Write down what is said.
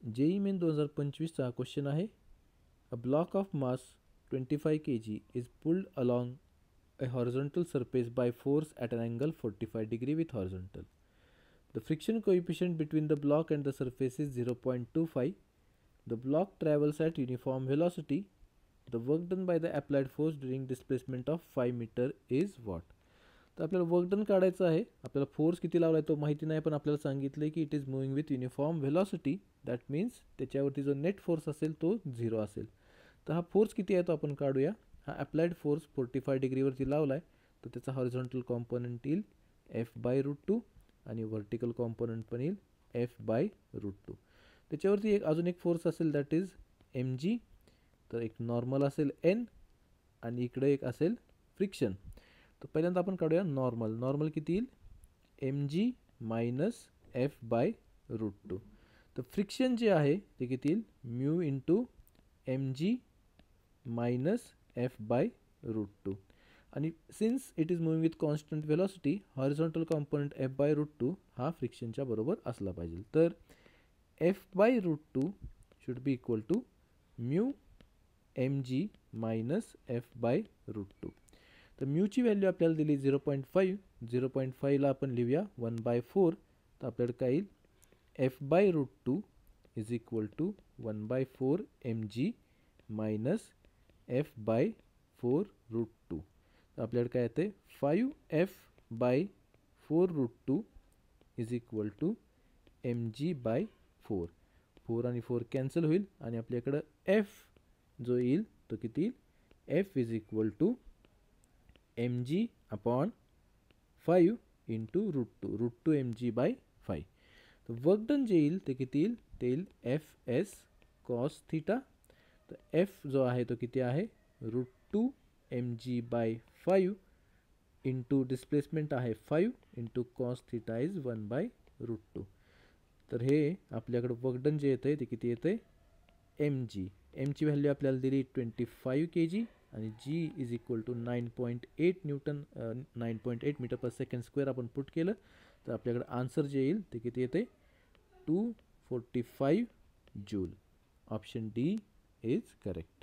JEE main 2025चा question आहे. A block of mass 25 kg is pulled along a horizontal surface by force at an angle 45 degree with horizontal. The friction coefficient between the block and the surface is 0.25. The block travels at uniform velocity. The work done by the applied force during displacement of 5 meter is what? तर आपल्याला work done काढायचं आहे. आपल्याला force किती लावला आहे तो माहिती नाही, पण आपल्याला सांगितलं आहे की it is moving with uniform velocity. That means त्याच्यावरती जो नेट फोर्स असेल तो 0 असेल. तर हा फोर्स किती आहे तो आपण काढूया. हा अप्लाइड फोर्स 45 डिग्रीवरती लावला आहे, तर त्याचा हॉरिझॉन्टल कॉम्पोनंट येईल F/√2 आणि व्हर्टिकल कॉम्पोनंट पण येईल F/√2. त्याच्यावरती अजून एक फोर्स असेल दॅट इज mg. तर एक नॉर्मल असेल n आणि इकडे एक असेल फ्रिक्शन. तर पहिल्यांदा आपण काढूया नॉर्मल. नॉर्मल किती येईल mg मायनस F/√2. तर फ्रिक्शन जे आहे ते किती येईल mu into mg minus F/√2. आणि since it is moving with constant velocity, horizontal component F/√2 हा फ्रिक्शनच्या बरोबर असला पाहिजे. तर F/√2 should be equal to mu mg minus F/√2. तर म्यूची व्हॅल्यू आपल्याला दिली 0.5. 0.5ला आपण लिहूया 1/4. तर आपल्याकडे काय येईल F/√2 is equal to 1/4 mg minus F/4√2. तर आपल्याकडे काय येते 5F/4√2 is equal to mg/4. 4 आणि 4 कॅन्सल होईल आणि आपल्याकडं F जो येईल तो किती येईल F is equal to mg upon 5 into √2. √2 mg/5. तर वर्क डन जे येईल ते किती येईल ते येईल Fs कॉस थिटा. तर F जो आहे तो किती आहे √2 mg/5 इंटू डिस्प्लेसमेंट आहे 5 इंटू कॉस थिटा इज 1/√2. तर हे आपल्याकडं वर्क डन जे येतं ते किती येतं mg. mची व्हॅल्यू आपल्याला दिली 25 kg आणि g is equal to 9.8 newton 9.8 metre per second square आपण पुट केलं तर आपल्याकडे आन्सर जे येईल ते किती येते 245 joule. Option D is correct.